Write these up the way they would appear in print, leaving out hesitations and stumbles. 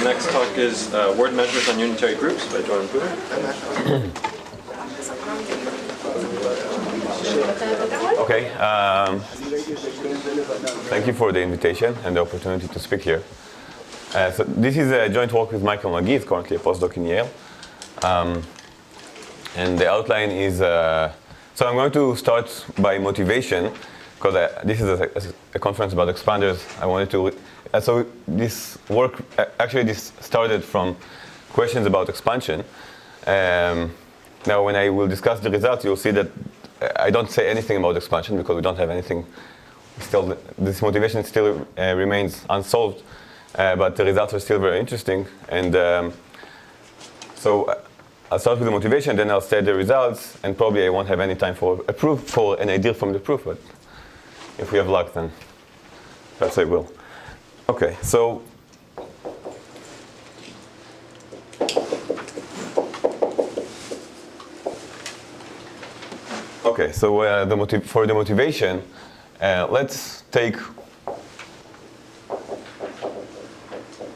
next talk is word measures on unitary groups by Doron Puder. Okay. Thank you for the invitation and the opportunity to speak here. So this is a joint work with Michael McGee. He's currently a postdoc in Yale. And the outline is, so I'm going to start by motivation, because this is a conference about expanders. I wanted to, so this work, actually this started from questions about expansion. Now when I will discuss the results, you'll see that I don't say anything about expansion because we don't have anything, still, this motivation still remains unsolved, but the results are still very interesting. And so I'll start with the motivation, then I'll state the results, and probably I won't have any time for a proof, for an idea from the proof, but if we have luck, then perhaps I will. Okay, so for the motivation, let's take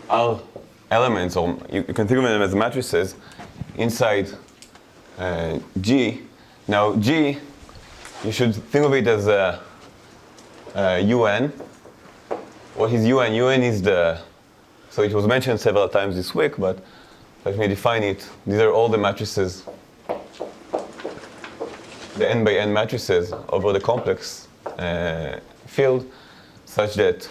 our elements, or you can think of them as matrices, inside G. Now G, you should think of it as UN. What is UN? UN is so it was mentioned several times this week, but let me define it. These are all the matrices, the n by n matrices over the complex field, such that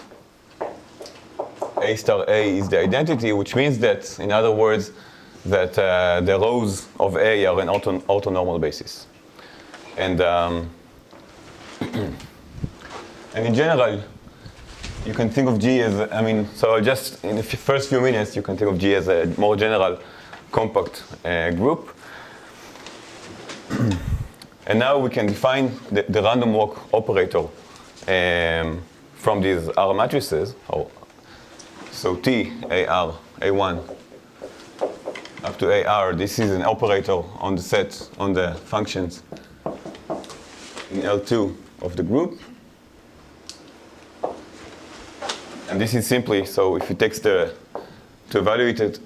A star A is the identity, which means that, in other words, that the rows of A are an orthonormal basis. And and in general, you can think of G as, so just in the first few minutes, you can think of G as a more general compact group. And now we can define the random walk operator from these R matrices. So T, AR, A1, up to AR, this is an operator on the set, on the functions in L2 of the group. And this is simply, so if it takes to evaluate it,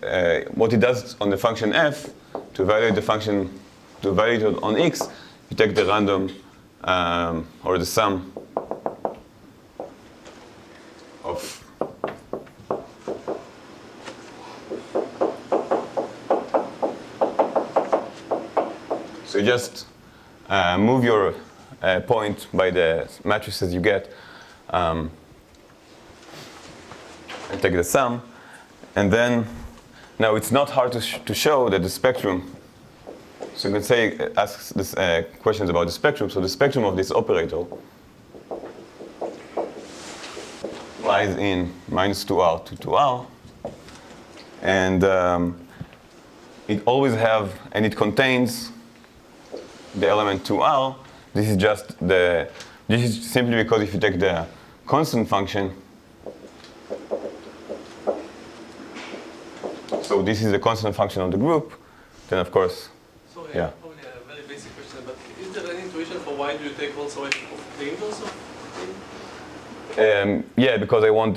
what it does on the function f, to evaluate the function, to evaluate it on x, you take the random, or the sum of so you just move your point by the matrices you get, and take the sum, and then now it's not hard to show that the spectrum. So you can say, ask this questions about the spectrum. So the spectrum of this operator lies in -2R to 2R, and it always and it contains the element 2R. This is simply because if you take the constant function, so this is the constant function of the group, then of course, sorry, yeah. Probably a very basic question, but is there any intuition for why do you take also planes also? Yeah, because I want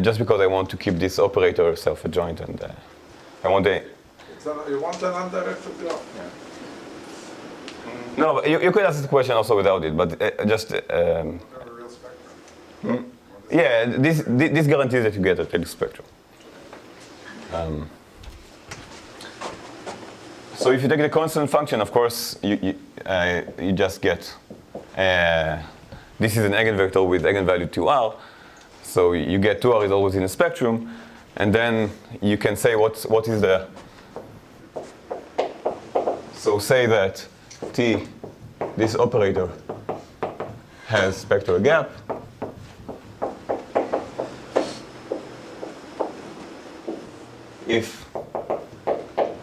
just because I want to keep this operator self-adjoint, and I want you want an undirected graph? Yeah. No, but you could ask the question also without it, but just. Have a real spectrum. Yeah, this guarantees that you get a real spectrum. So if you take the constant function, of course, you just get, this is an eigenvector with eigenvalue 2R, so you get 2R is always in a spectrum, and then you can say what is the, so say that T, this operator, has spectral gap, if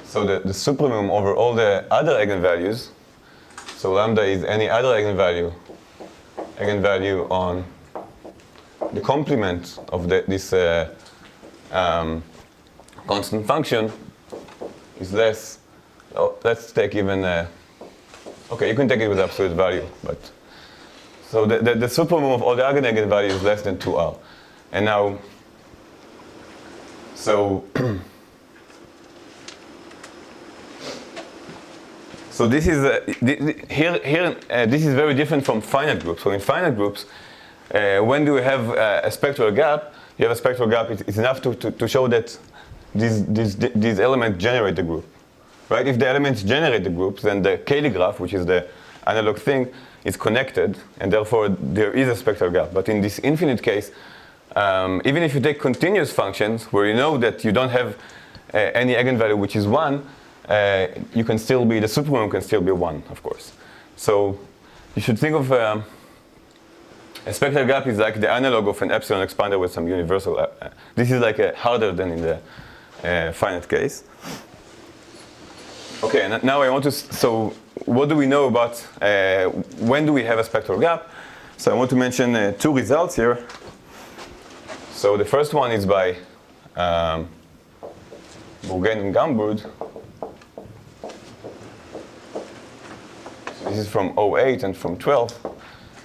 so the supremum over all the other eigenvalues, so lambda is any other eigenvalue on the complement of this constant function is less. Oh, let's take even. Okay, you can take it with absolute value, but so the supremum of all the eigenvalues is less than 2R, and now. So, so this is this is very different from finite groups. So in finite groups, when do we have a spectral gap? You have a spectral gap. It's enough to show that these elements generate the group, right? If the elements generate the groups, then the Cayley graph, which is the analog thing, is connected, and therefore there is a spectral gap. But in this infinite case, even if you take continuous functions where you know that you don't have any eigenvalue which is 1, you can still be, the supremum can still be 1, of course. So you should think of a spectral gap is like the analog of an epsilon expander with some universal. This is like harder than in the finite case. Okay, and now I want to, so what do we know about when do we have a spectral gap? So I want to mention 2 results here. So the first one is by Bourgain and Gambourg. So this is from 08 and from 12.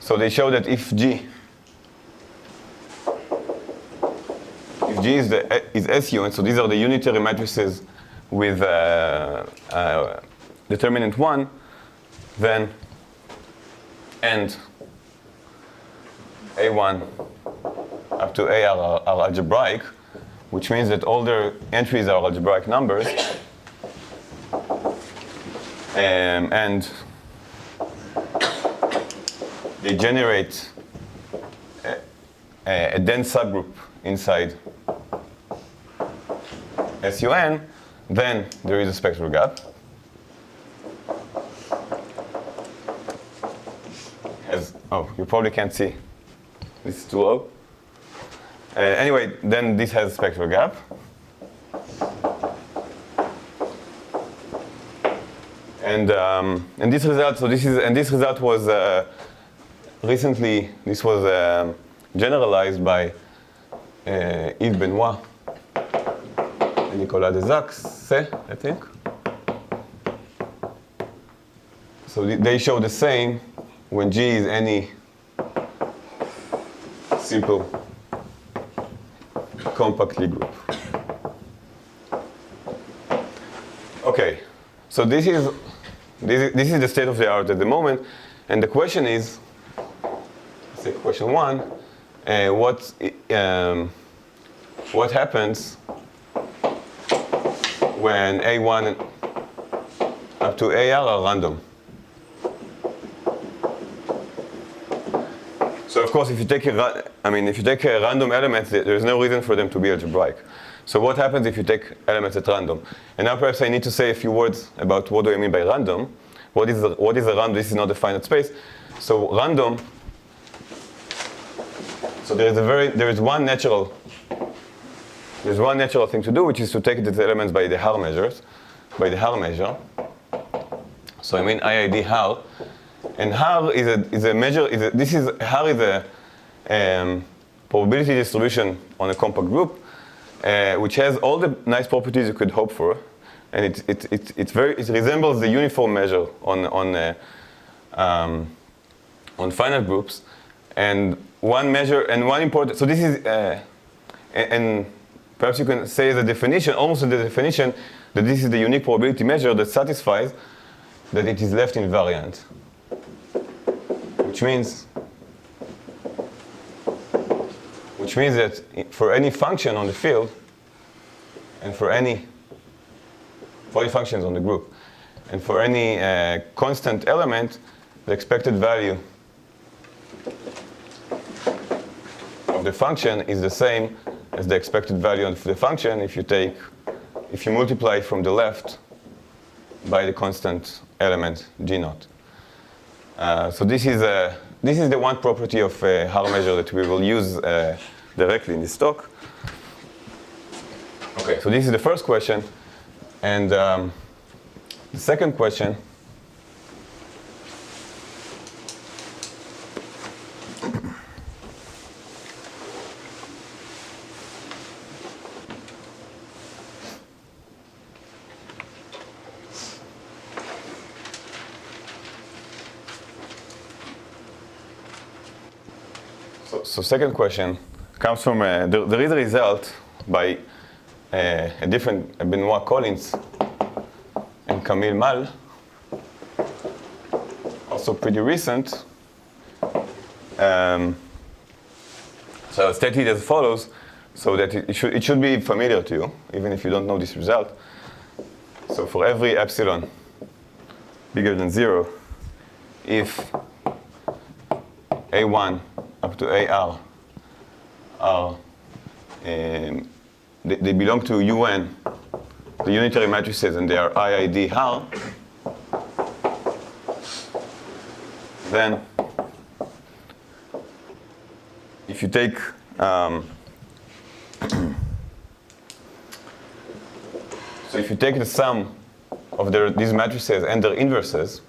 So they show that if G is SU, and so these are the unitary matrices with determinant 1, then and A1 up to AR are algebraic, which means that all their entries are algebraic numbers, and they generate a dense subgroup inside SUN, then there is a spectral gap. Oh, you probably can't see. This is too low. Anyway, then this has a spectral gap. And this result, so this is, and this result was recently, this was generalized by Yves Benoit and Nicolas Desax, I think. So they show the same when G is any simple compact Lie group. Okay, so this is the state of the art at the moment, and the question is, say question 1, what happens when A1 up to AR are random? So of course, if you take a random element, there's no reason for them to be algebraic. So what happens if you take elements at random? And now perhaps I need to say a few words about what do I mean by random. What is a random? This is not a finite space. So random. So there is one natural thing to do, which is to take the elements by the Haar measures, by the Haar measure. So I mean IID Haar. And Haar is a measure. Haar is a probability distribution on a compact group, which has all the nice properties you could hope for, and it resembles the uniform measure on finite groups. And one measure and one important. So this is and perhaps you can say the definition, almost the definition, that this is the unique probability measure that satisfies that it is left invariant. Which means that for any function on the field, and for any functions on the group, and for any constant element, the expected value of the function is the same as the expected value of the function if you multiply from the left by the constant element G0. So this is the one property of Haar measure that we will use directly in this talk. Okay, so this is the first question, and the second question. So second question comes from, there is a result by a different Benoit Collins and Camille Mal, also pretty recent. So I'll state it as follows, so that it should be familiar to you, even if you don't know this result. So for every epsilon bigger than 0, if A1 up to AR are they belong to UN, the unitary matrices, and they are IID R, then if you take so if you take the sum of these matrices and their inverses,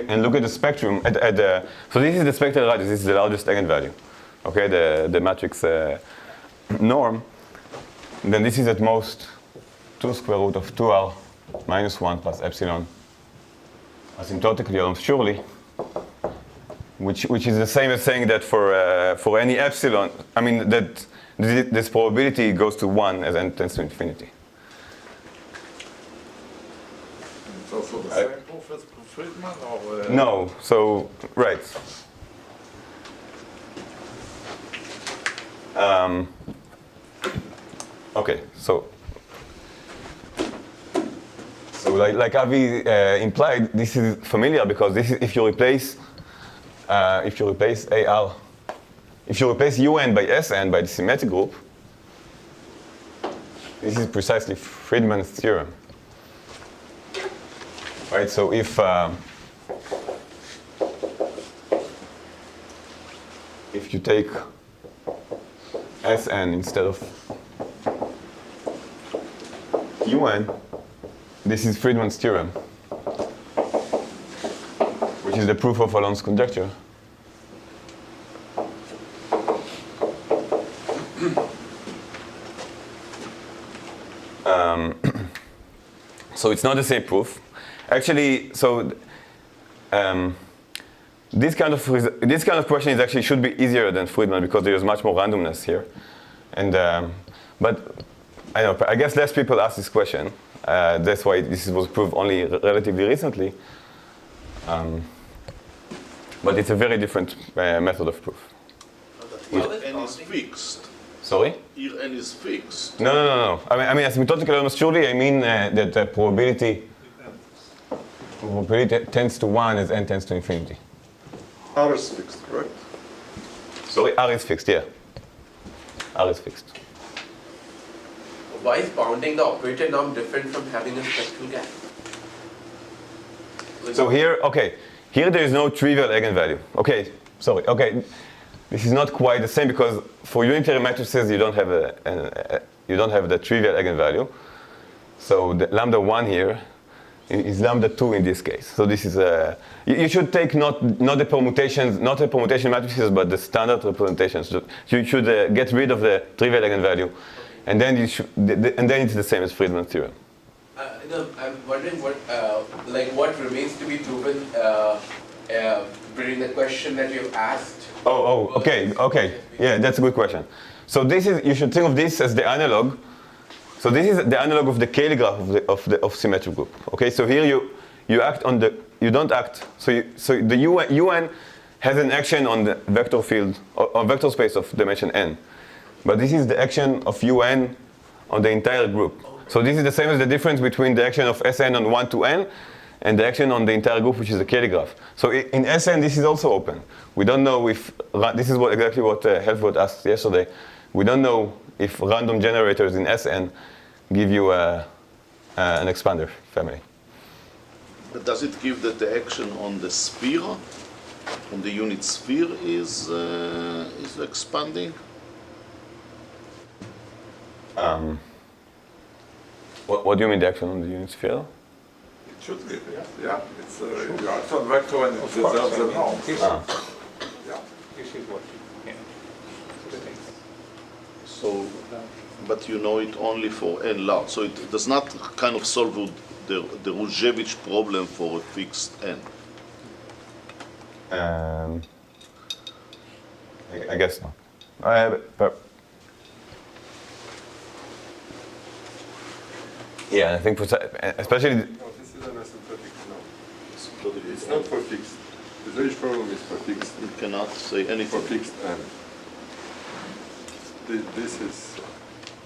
and look at the spectrum. So this is the spectral radius. This is the largest eigenvalue. Okay, the matrix norm. And then this is at most 2 square root of 2r minus 1 plus epsilon asymptotically almost surely, which is the same as saying that for any epsilon, I mean that this probability goes to 1 as n tends to infinity. It's also the same proof as Friedman, or? No, so, right. Okay, so like Avi implied, this is familiar because this is if you replace AR, if you replace UN by SN by the symmetric group, this is precisely Friedman's theorem. Right, so if you take Sn instead of UN, this is Friedman's theorem, which is the proof of Alon's conjecture. So it's not the same proof. Actually, so this kind of question actually should be easier than Friedman because there is much more randomness here. And but I guess less people ask this question. That's why this was proved only relatively recently. But it's a very different method of proof. Here n is fixed. Sorry? Here n is fixed. No. I mean asymptotically almost surely. I mean that the probability tends to 1 as n tends to infinity. R is fixed, correct? Sorry, R is fixed, yeah. R is fixed. Why is bounding the operator norm different from having a spectral gap? So here, okay, here there is no trivial eigenvalue. Okay, sorry, okay, this is not quite the same because for unitary matrices you don't have the trivial eigenvalue. So the lambda 1 here is lambda 2 in this case. So this is you should take not the permutations, not the permutation matrices, but the standard representations. You should get rid of the trivial eigenvalue, and then it's the same as Friedman's theorem. No, I'm wondering what remains to be proven during the question that you've asked. Okay. Yeah, that's a good question. So this is, you should think of this as the analog. So this is the analog of the Cayley graph of symmetric group. Okay, so here you act on you don't act. So the UN has an action on the vector field or vector space of dimension n, but this is the action of UN on the entire group. So this is the same as the difference between the action of Sn on 1 to n and the action on the entire group, which is the Cayley graph. So in Sn, this is also open. We don't know if this is exactly what Helfgott asked yesterday. We don't know if random generators in Sn give you an expander family. But does it give that the action on the sphere, on the unit sphere, is expanding? What do you mean the action on the unit sphere? It should be, yeah. It's you act on vector and it preserves the norm. Yeah. This is what, yeah. So, but you know it only for n large. So it does not kind of solve the Ruzhevich problem for a fixed n. I guess not. Yeah, I think especially. No, this is an asymptotic flow. It's not for fixed. The Zurich problem is for fixed. You cannot say For anything. fixed n. This is.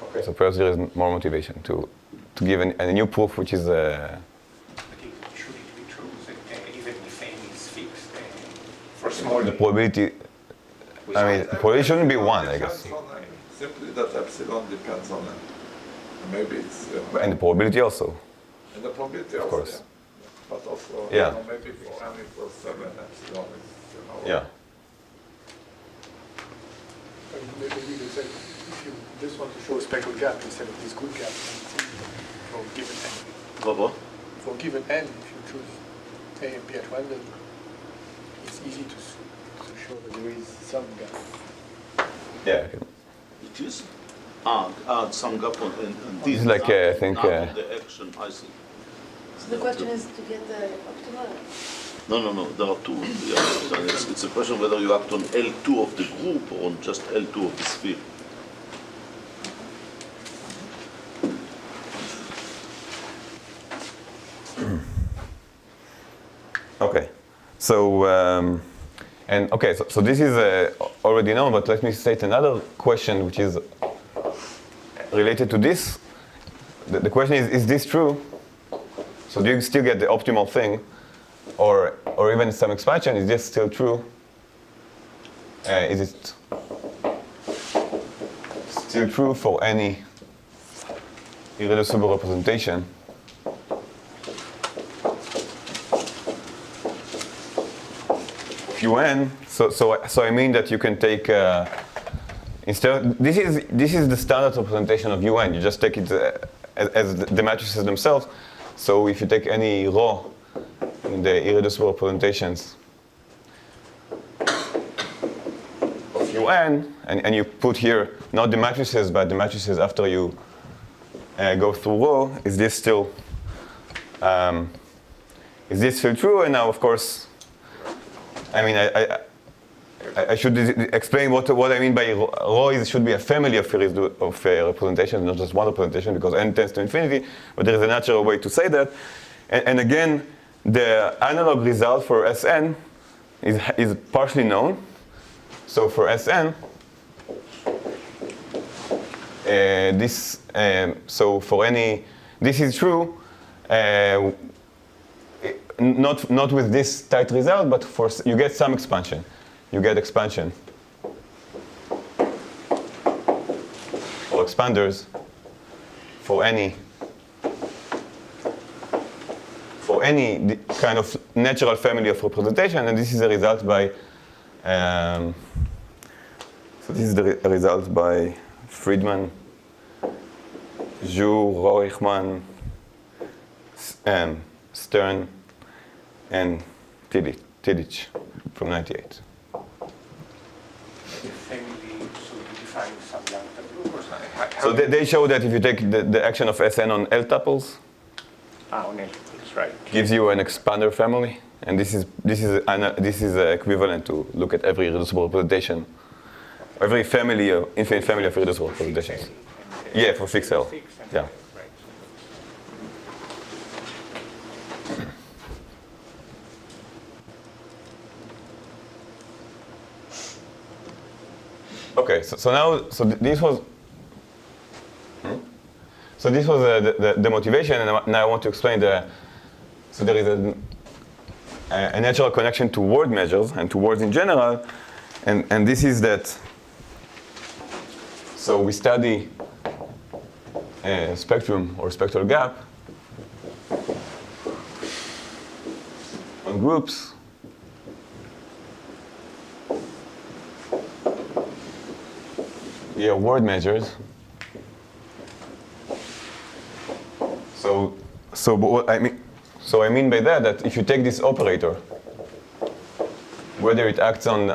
Okay. So perhaps there is more motivation to give a new proof, which is. But should it be true that even if n is fixed, for small The probability. I mean, the probability shouldn't be 1, I guess. Depends on n. Simply that epsilon depends on n. Maybe it's. And the probability also. And the probability also. course. Yeah. But also, Yeah. maybe for n equals 7 epsilon is, Yeah. Maybe you could say, if you just want to show a spectral gap instead of this good gap, for given n. What? For given n, if you choose A and B at random, it's easy to show that there is some gap. Yeah. It is? Some gap on and this It's like, is I think, not the action, I see. So the question is to get the optimal. No, there are two. Yeah, it's a question whether you act on L2 of the group or on just L2 of the sphere. Okay. So, and okay, so this is already known, but let me state another question which is related to this. The question is this true? So do you still get the optimal thing? Or even some expansion, is this still true? Is it still true for any irreducible representation? UN, so I mean that you can take instead. This is the standard representation of UN. You just take it as the matrices themselves. So if you take any row in the irreducible representations of UN, and you put here not the matrices but the matrices after you go through row, is this still true? And now, of course, I mean, I should explain what I mean by row should be a family of representations, not just one representation, because n tends to infinity, but there is a natural way to say that. And again, the analog result for Sn is partially known. So for Sn, so for any, this is true, not with this tight result, but you get some expansion. You get expansion or expanders for any kind of natural family of representation, and this is a result by Friedman, Zhu, Roichman, Stern, and Tillich from '98. The family should define some lambda group or something. So they show that if you take the action of Sn on L tuples, on L tuples, right. gives you an expander family, and this is equivalent to look at every reducible representation, every family, infinite family of reducible representations. Yeah, for fixed L. Yeah. Okay, so this was the motivation, and now I want to explain so there is a natural connection to word measures and to words in general, and this is that. So we study a spectrum or spectral gap on groups. Yeah, word measures. So what I mean by that if you take this operator, whether it acts on the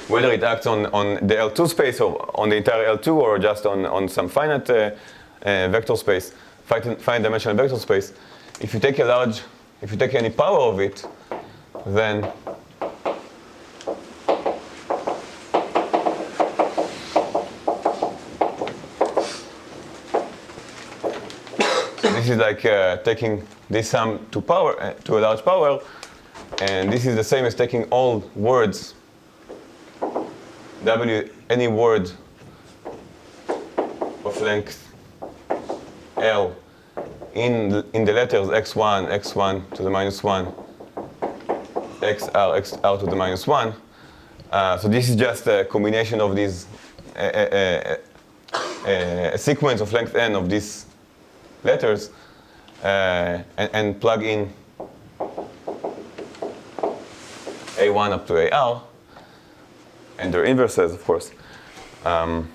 L2 space or on the entire L2 or just on some finite vector space, finite dimensional vector space, if you take any power of it, then this is like taking this sum to power to a large power, and this is the same as taking all words, any word of length L in the letters x1, x1 to the minus 1, xr, xr to the minus 1. So this is just a combination of these, a sequence of length n of these letters, and plug in A1 up to AR, and their inverses, of course. And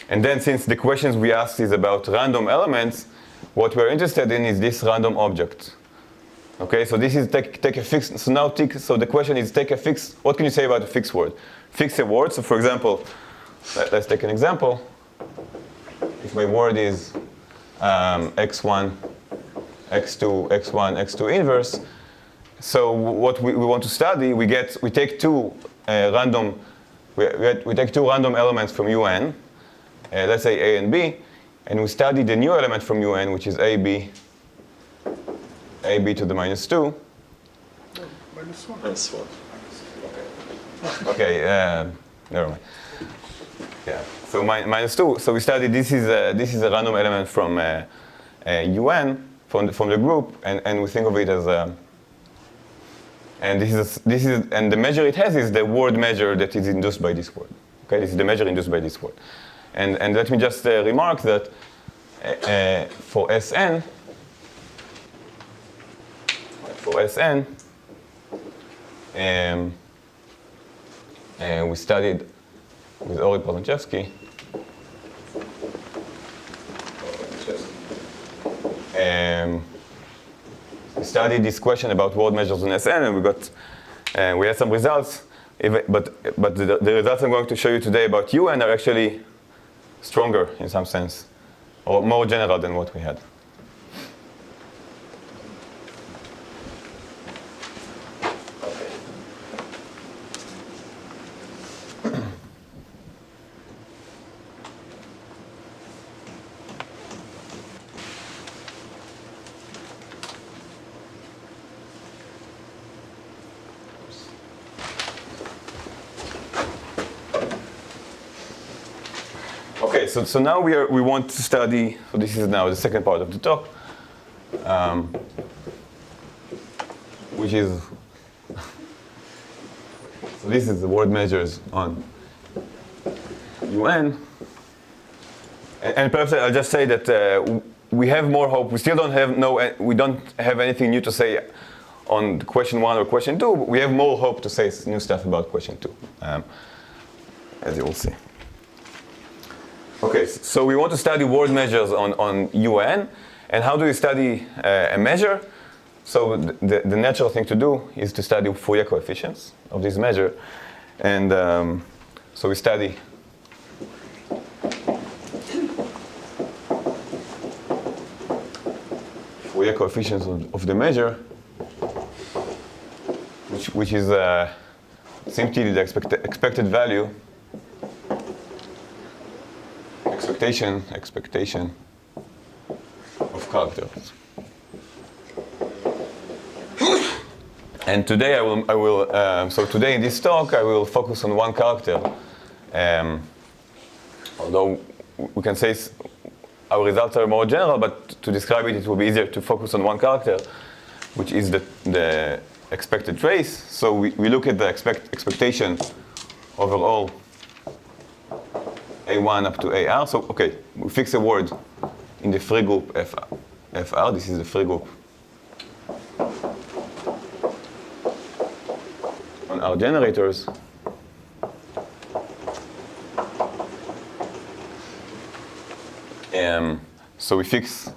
then since the questions we asked is about random elements, what we're interested in is this random object. Okay, so this is take a fixed, so now so the question is take a fixed, what can you say about a fixed word? Fix a word, so for example, let's take an example. If my word is x1, x2, x1, x2 inverse, so what we want to study, we take two random elements from UN, let's say A and B, and we study the new element from UN, which is AB to the minus 2. Minus 1. Minus 1. Okay, never mind. Yeah, so minus 2. So we study this is a random element from UN from the group, and we think of it as and and the measure it has is the word measure that is induced by this word. Okay, this is the measure induced by this word. And let me just remark that for Sn, we studied with Ori Pozanchevsky. We studied this question about word measures in Sn, and we had some results. But the results I'm going to show you today about UN are actually stronger in some sense, or more general than what we had. Okay, so now we want to study, so this is now the second part of the talk, which is, so this is the word measures on UN. And perhaps I'll just say that we have more hope. We still don't have anything new to say on question 1 or question 2, but we have more hope to say new stuff about question 2, as you will see. Okay, so we want to study word measures on UN, and how do we study a measure? So the natural thing to do is to study Fourier coefficients of this measure, and so we study Fourier coefficients of the measure, which is simply the expected value. Expectation of characters. And today so today in this talk I will focus on one character. Although we can say our results are more general, but to describe it will be easier to focus on one character, which is the expected trace. So we look at the expectation overall A1 up to AR. So, okay, we fix a word in the free group FR. This is the free group on our generators. So we fix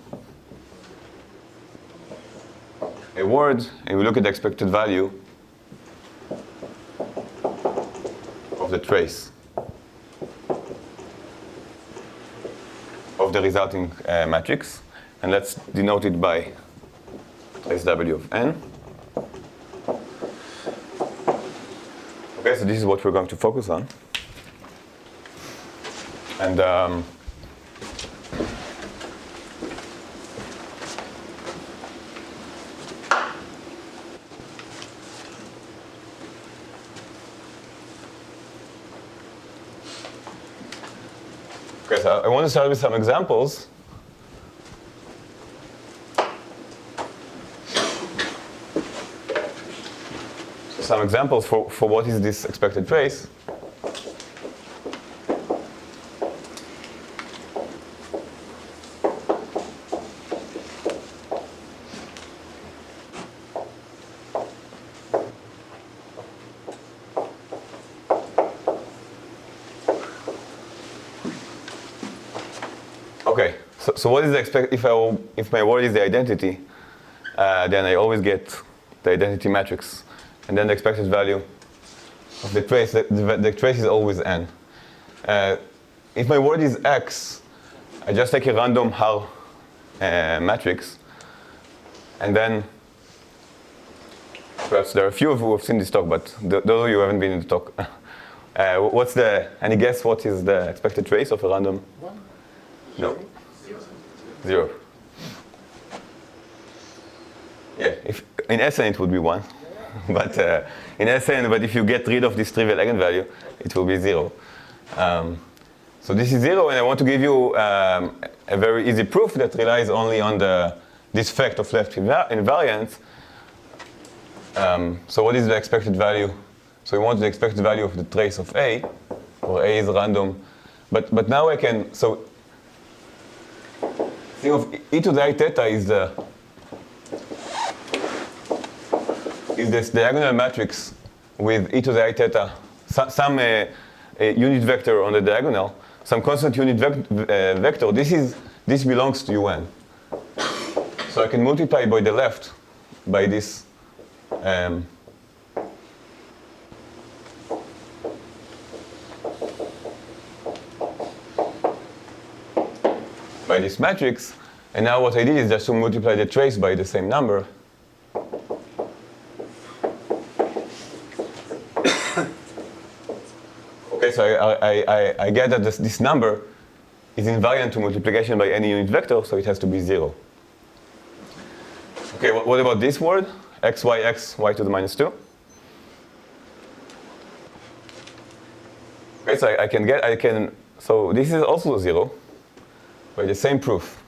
a word, and we look at the expected value of the trace of the resulting matrix, and let's denote it by trace W of n. Okay, so this is what we're going to focus on. And Okay, so I want to start with some examples. So some examples for what is this expected trace. Okay, so what is the if my word is the identity, then I always get the identity matrix, and then the expected value of the trace. The trace is always n. If my word is x, I just take a random Har matrix, and then perhaps there are a few of you who have seen this talk, but those of you who haven't been in the talk, any guess what is the expected trace of a random? No. 0. Yeah, in Sn it would be 1, but in Sn, but if you get rid of this trivial eigenvalue, it will be 0. So this is 0, and I want to give you a very easy proof that relies only on this fact of left invariance. So what is the expected value? So we want the expected value of the trace of A, where A is random. But now I can, so think of e to the I theta is this diagonal matrix with e to the I theta, some unit vector on the diagonal, some constant unit vector. This belongs to UN. So I can multiply by the left by this by this matrix, and now what I did is just to multiply the trace by the same number. Okay, so I get that this number is invariant to multiplication by any unit vector, so it has to be 0. Okay, what about this word? X, y to the minus 2. Okay, so so this is also 0 by the same proof.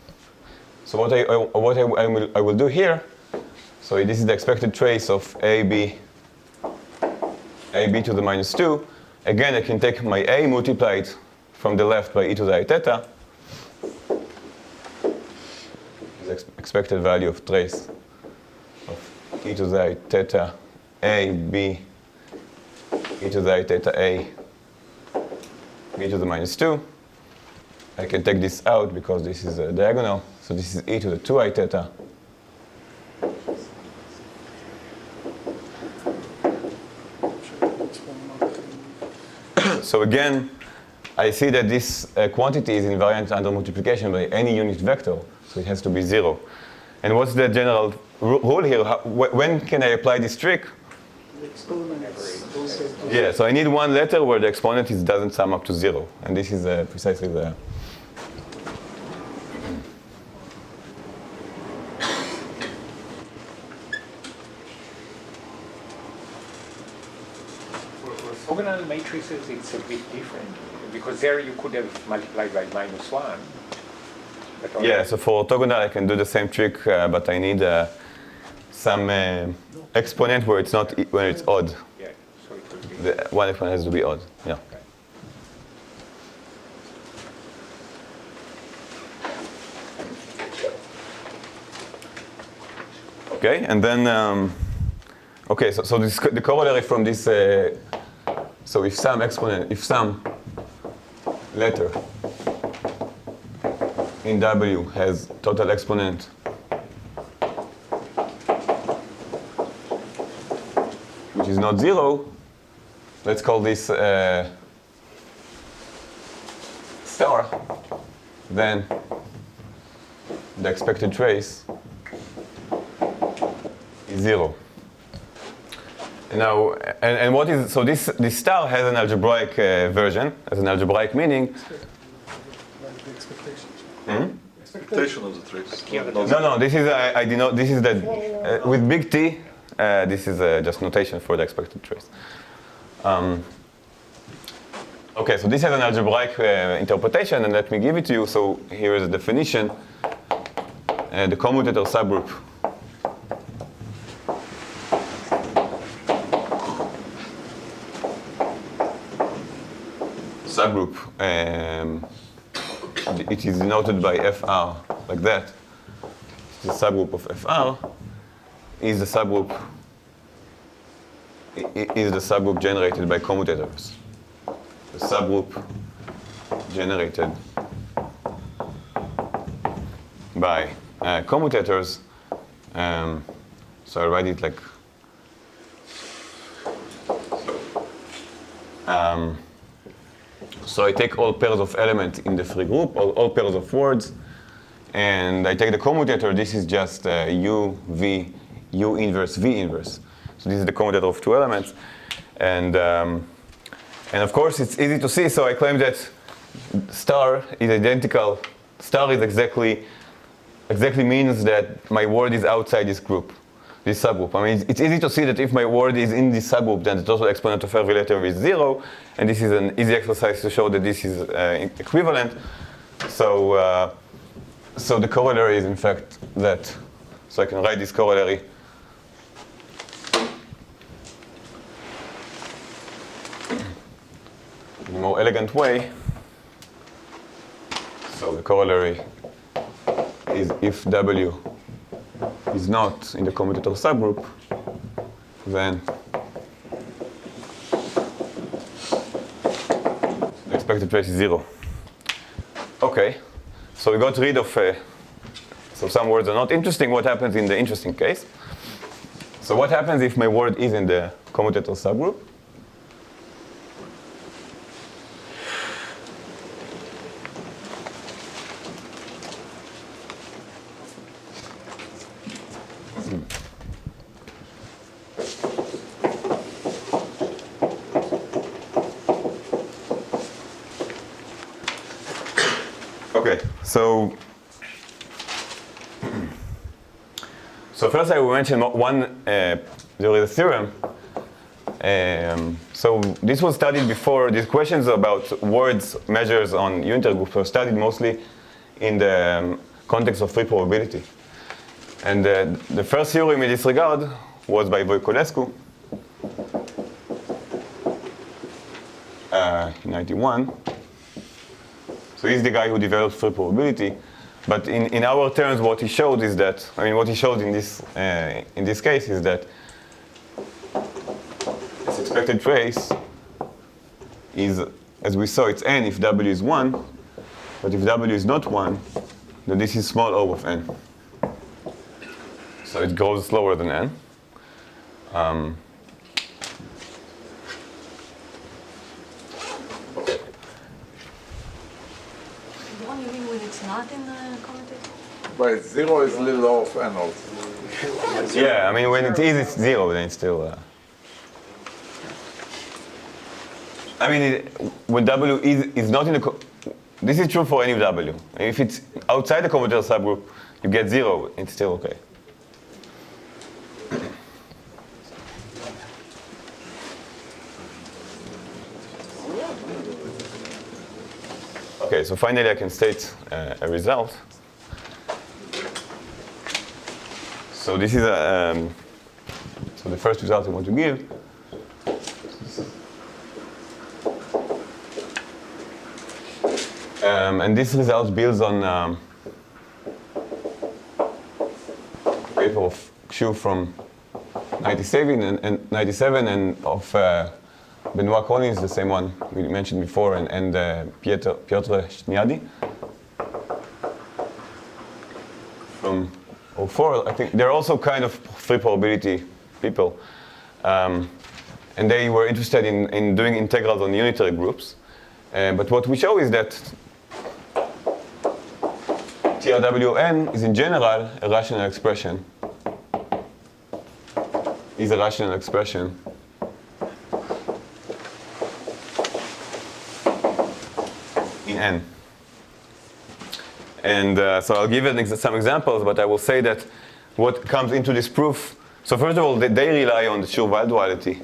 So what I will do here, so this is the expected trace of AB to the minus 2. Again, I can take my A multiplied from the left by e to the I theta. The expected value of trace of e to the I theta A, B, e to the I theta A, b to the minus 2. I can take this out because this is a diagonal. So this is e to the 2I theta. So again, I see that this quantity is invariant under multiplication by any unit vector. So it has to be 0. And what's the general rule here? When can I apply this trick? Yeah, so I need one letter where the exponent doesn't sum up to 0. And this is precisely the... Orthogonal matrices, it's a bit different, because there you could have multiplied by -1. Yeah, so for orthogonal I can do the same trick, but I need some exponent where it's odd. Yeah, so it would be... The one exponent has to be odd, yeah. Okay, and then, okay, so the corollary from this, so if some letter in W has total exponent which is not 0, let's call this star, then the expected trace is 0. Now, and what is, so this star has an algebraic version, has an algebraic meaning. Expectation of the trace. No, this is, I denote, this is the, with big T, this is just notation for the expected trace. Okay, so this has an algebraic interpretation, and let me give it to you. So here is a definition. The commutator subgroup. Subgroup. It is denoted by FR, like that. The subgroup of FR is the subgroup generated by commutators. The subgroup generated by commutators. So I write it like so I take all pairs of elements in the free group, all pairs of words, and I take the commutator. This is just U, V, U inverse, V inverse. So this is the commutator of two elements. And of course, it's easy to see. So I claim that star is identical. Star is exactly means that my word is outside this group, this subgroup. I mean, it's easy to see that if my word is in this subgroup, then the total exponent of every letter is 0. And this is an easy exercise to show that this is equivalent. So the corollary is in fact that. So I can write this corollary. In a more elegant way. So the corollary is if W is not in the commutator subgroup, then the expected trace is 0. Okay, so we got rid of, so some words are not interesting. What happens in the interesting case? So what happens if my word is in the commutator subgroup? Okay, so first I will mention one, there is a theorem. So this was studied before. These questions about words measures on unitary groups were studied mostly in the context of free probability. And the first theorem in this regard was by Voiculescu in 91. So he's the guy who developed free probability. But in our terms, what he showed is that, I mean, what he showed in this case is that this expected trace is, as we saw, it's n if W is 1. But if W is not 1, then this is small o of n. So it grows slower than n. Don't you mean when it's not in the commutator? But 0 is little o of n also. Yeah, I mean, when it is, it's 0, then it's still... I mean, when W is not in the... This is true for any W. If it's outside the commutator subgroup, you get 0, it's still okay. Okay, so finally I can state a result. So this is so the first result I want to give. And this result builds on a paper of Xu from 97 and of Benoit Collins, the same one we mentioned before, and Piotr Szniady from 04. I think they're also kind of free probability people. And they were interested in doing integrals on unitary groups. But what we show is that TRWN is in general a rational expression. Is a rational expression in N. And so I'll give you some examples, but I will say that what comes into this proof. So first of all, they rely on the Schur-Weyl duality.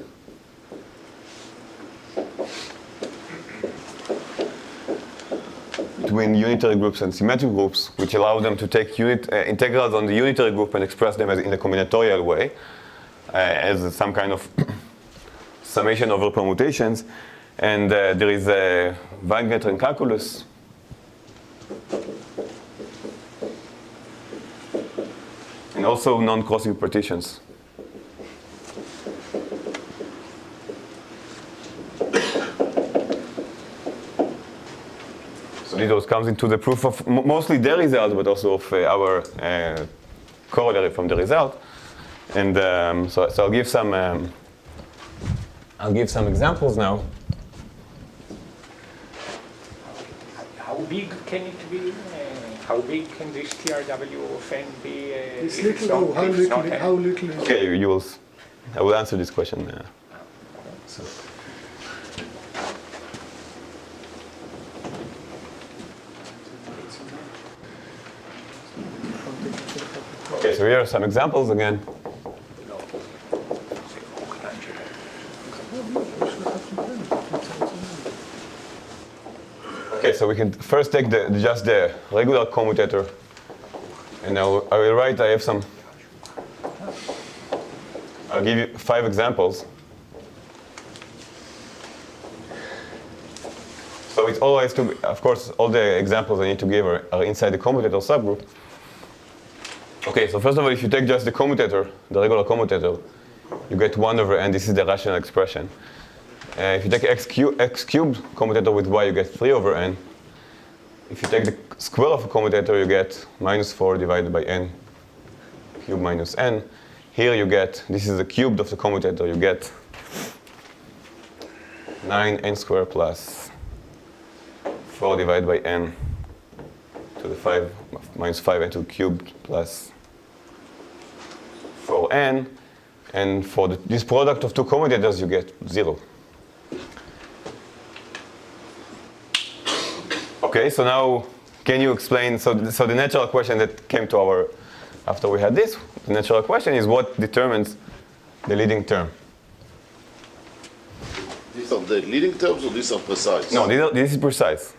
between unitary groups and symmetric groups, which allow them to take integrals on the unitary group and express them as in a combinatorial way, as some kind of summation over permutations. And there is a Weingarten calculus. And also non-crossing partitions. So this comes into the proof of mostly their result, but also of our corollary from the result. And so I'll give some examples now. How big can it be? How big can this TRW of n be? It's if it's little, not- how if it's not little, n? how little is Okay, you will. I will answer this question. So. Okay, so here are some examples again. Okay, so we can first take just the regular commutator, and I will write. I have some. I'll give you 5 examples. So it's always to, of course, all the examples I need to give are inside the commutator subgroup. Okay, so first of all, if you take just the commutator, the regular commutator, you get 1 over n. This is the rational expression. If you take x cubed commutator with y, you get 3 over n. If you take the square of a commutator, you get minus 4 divided by n cubed minus n. Here you get, this is the cubed of the commutator, you get 9n squared plus 4 divided by n to the 5 minus 5n to the cubed plus 4n. And for this product of 2 commutators, you get 0. Okay, so now can you explain, so the natural question that came to our, after we had this, the natural question is what determines the leading term? These are the leading terms or these are precise? No, this is precise.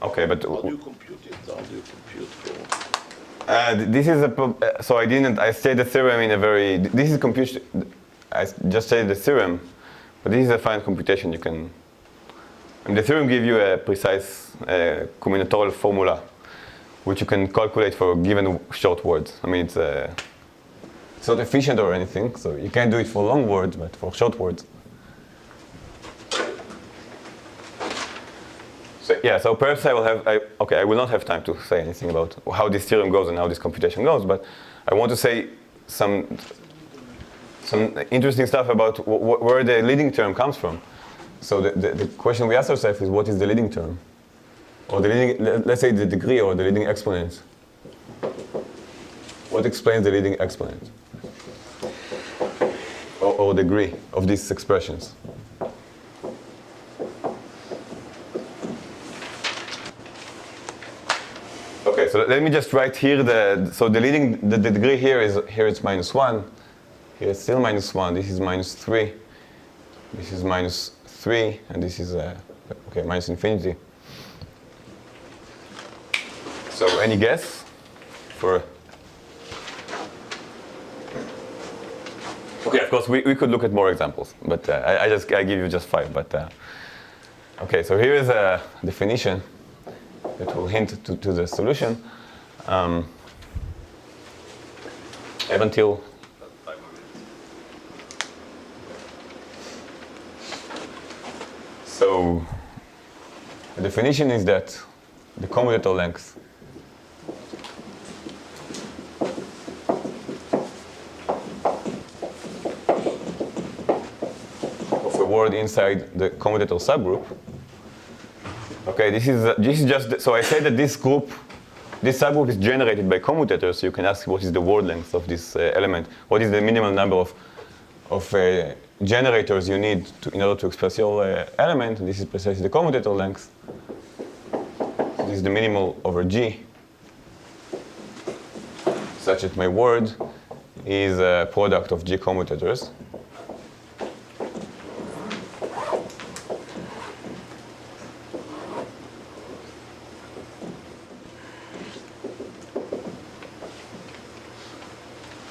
Okay, but How do you compute it? How do you compute for? this is so I stated the theorem in a very, this is computation, I just stated the theorem, but this is a fine computation you can, and the theorem gives you a precise combinatorial formula, which you can calculate for given short words. I mean, it's not efficient or anything, so you can't do it for long words, but for short words. So yeah, so perhaps I will have, I will not have time to say anything about how this theorem goes and how this computation goes, but I want to say some interesting stuff about where the leading term comes from. So the question we ask ourselves is, what is the leading term? Or the leading, let's say the degree or the leading exponent. What explains the leading exponent? Or degree of these expressions? Okay, so let me just write here the degree here it's minus 1. Here it's still minus 1. This is minus 3. This is minus 3, and this is okay, minus infinity. So any guess for? Okay, of course we could look at more examples, but I give you just 5. But okay, so here is a definition that will hint to the solution. Up until so the definition is that the commutator length of a word inside the commutator subgroup. Okay, this is just, so I say that this subgroup is generated by commutators, so you can ask what is the word length of this element, what is the minimal number of generators you need in order to express your element. This is precisely the commutator length. This is the minimal over G, such that my word is a product of G commutators.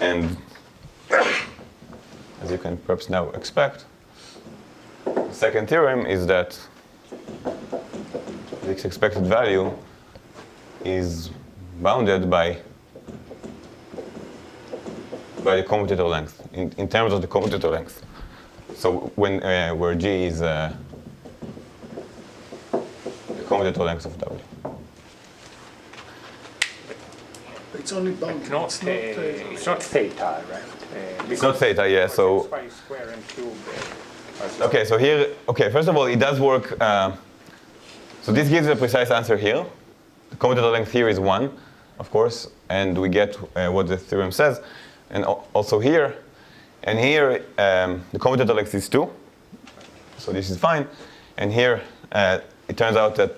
And as you can perhaps now expect, the second theorem is that this expected value is bounded by the commutator length, in terms of the commutator length. So when where G is the commutator length of W. It's only bounded. It's not theta, right? It's not theta, yeah. So X square and cube. okay, so here, okay. First of all, it does work. So this gives a precise answer here. The commutator length here is 1, of course, and we get what the theorem says. And also here, and here, the commutator length is 2, so this is fine. And here, it turns out that,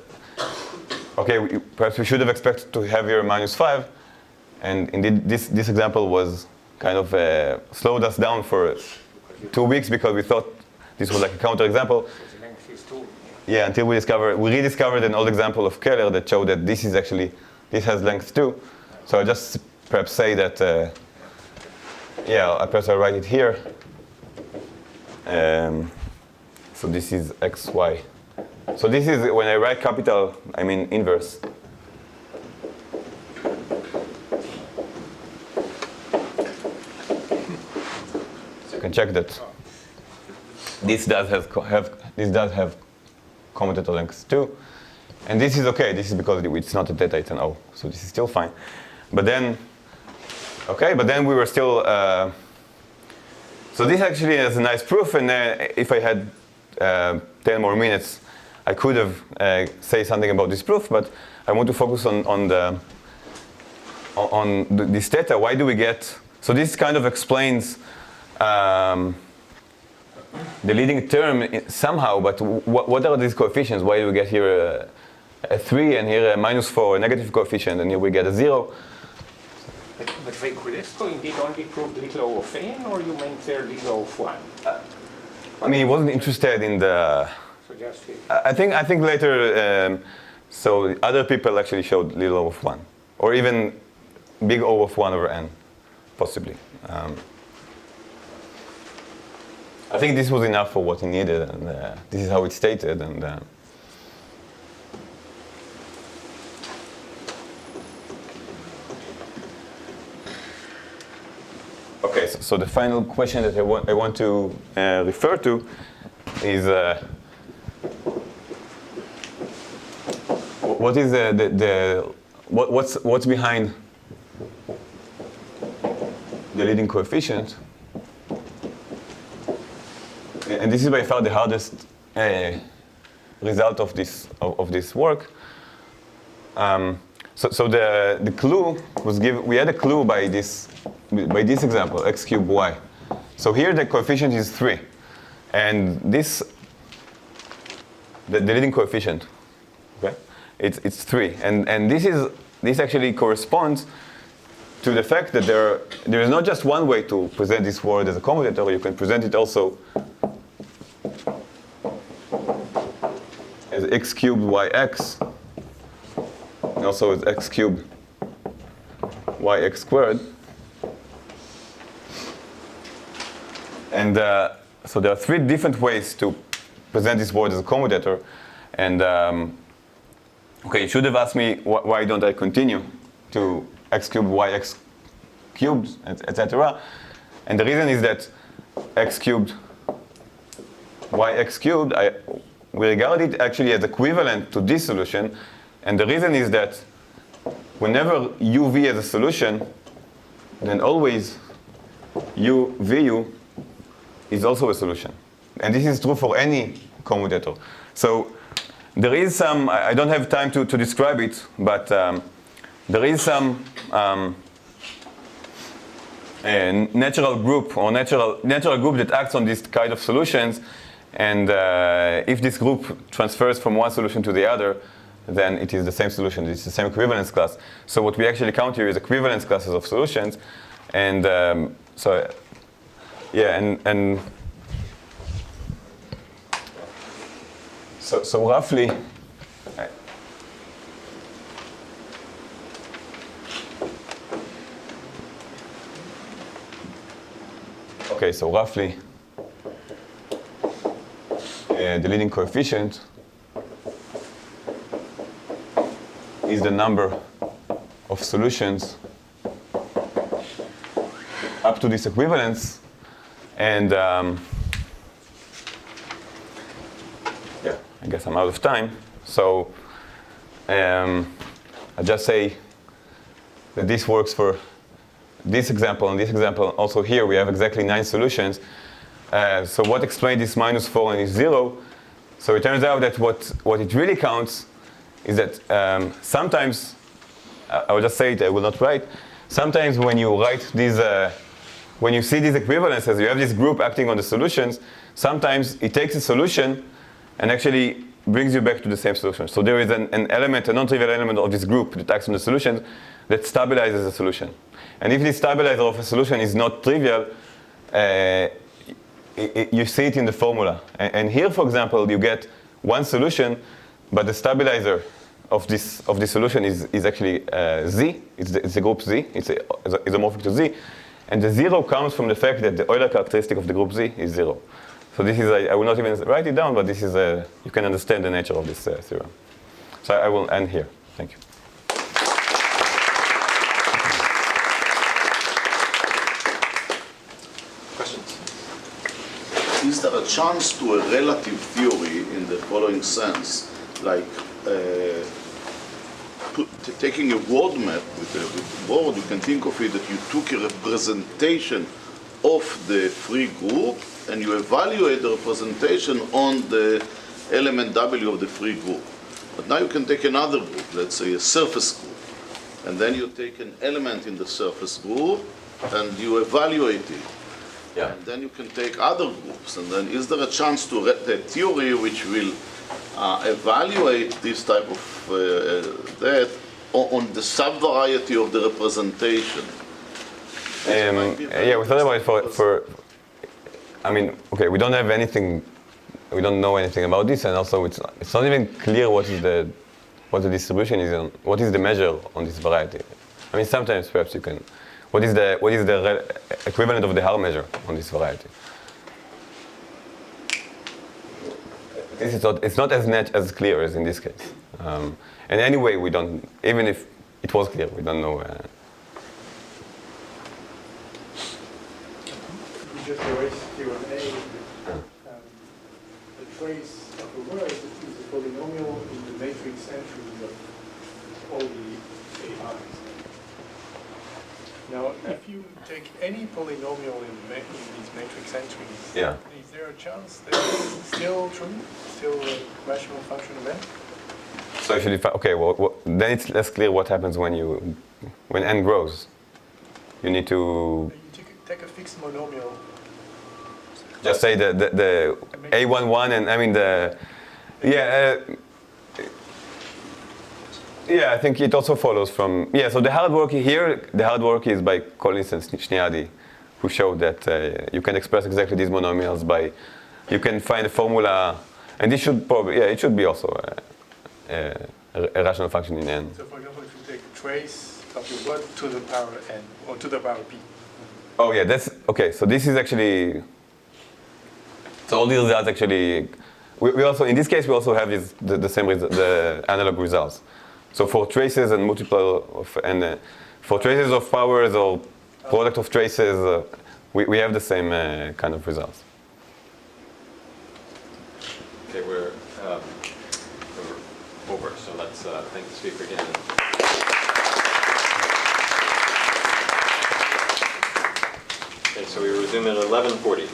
okay, perhaps we should have expected to have here -5, and indeed this example was kind of slowed us down for 2 weeks because we thought this was like a counter example. The length is 2. Yeah, until we rediscovered an old example of Keller that showed that this has length 2. So I just perhaps say that, perhaps I'll write it here. So this is xy. So this is, when I write capital, I mean inverse. So you can check that this does have commutator length 2. And this is okay. This is because it's not a theta, it's an O. So this is still fine. But then, we were still, so this actually is a nice proof. And if I had 10 more minutes, I could have say something about this proof. But I want to focus on this theta. Why do we get, so this kind of explains the leading term somehow, but what are these coefficients? Why do we get here a 3 and here a -4, a negative coefficient, and here we get a 0? But Veikulesko indeed only proved little O of n, or you meant there little O of 1? I mean, he wasn't interested in the. So just I think later, so other people actually showed little O of 1, or even big O of 1 over n, possibly. I think this was enough for what he needed, and this is how it's stated. And okay, so the final question that I want to refer to is what is what's behind the leading coefficient. And this is by far the hardest result of this work. So the clue was given. We had a clue by this example, x cubed y. So here the coefficient is 3, and this the leading coefficient. Okay, it's 3, and this actually corresponds to the fact that there is not just one way to present this word as a commutator. You can present it also as x cubed yx, and also as x cubed yx squared. And so there are 3 different ways to present this word as a commutator. And okay, you should have asked me why don't I continue to x cubed yx cubed, etc. And the reason is that x cubed yx cubed, we regard it actually as equivalent to this solution. And the reason is that whenever uv is a solution, then always uvu is also a solution. And this is true for any commutator. So there is some, I don't have time to describe it, but there is some natural group or natural group that acts on this kind of solutions. And if this group transfers from one solution to the other, then it is the same solution. It's the same equivalence class. So what we actually count here is equivalence classes of solutions. And so, yeah, and so roughly, okay, so roughly the leading coefficient is the number of solutions up to this equivalence, and yeah, I guess I'm out of time. So I just say that this works for this example and this example. Also here we have exactly 9 solutions. So what explains this -4 and this 0? So it turns out that what it really counts is that sometimes, I will just say it, I will not write, sometimes when you write these, when you see these equivalences, you have this group acting on the solutions, sometimes it takes a solution and actually brings you back to the same solution. So there is an element, a non-trivial element of this group that acts on the solution that stabilizes the solution. And if this stabilizer of a solution is not trivial, you see it in the formula. And here, for example, you get one solution, but the stabilizer of this solution is actually Z. It's the group Z. It's isomorphic to Z. And the 0 comes from the fact that the Euler characteristic of the group Z is 0. So this is, I will not even write it down, but this is, you can understand the nature of this theorem. So I will end here. Thank you. Questions? Is there a chance to a relative theory in the following sense, like taking a word map with a board, you can think of it that you took a representation of the free group and you evaluate the representation on the element W of the free group. But now you can take another group, let's say a surface group, and then you take an element in the surface group and you evaluate it. Yeah. And then you can take other groups, and then is there a chance to the theory which will evaluate this type of that on the sub-variety of the representation? Yeah, we thought about it for I mean, okay, we don't have anything, we don't know anything about this, and also it's not even clear what the distribution is on, what is the measure on this variety. I mean, sometimes perhaps you can, what is the equivalent of the Haar measure on this variety? It's not as clear as in this case. And anyway, we don't, even if it was clear, we don't know. You just erase theorem A. The trace of the word is a polynomial in the matrix entries of all the AIs. Now, if you take any polynomial in these matrix entries, Yeah. is there a chance that it's still true? Still a rational function of n? So if you define, okay, well, then it's less clear what happens when n grows. You need to You take a fixed monomial. just say the A11 and I mean yeah, I think it also follows from, so the hard work here, the hard work is by Collins and Shniadi, who showed that you can express exactly these monomials by, you can find a formula, and this should probably, it should be also a rational function in n. So for example, if you take a trace of your word to the power n, or to the power p. Oh yeah, that's, okay, so this is actually, so all these results actually, we also, in this case, we also have the same, the analog results. So for traces and multiple of, and for traces of powers or product of traces, we have the same kind of results. Okay, we're over, so let's thank the speaker again. Okay, so we resume at 11:40.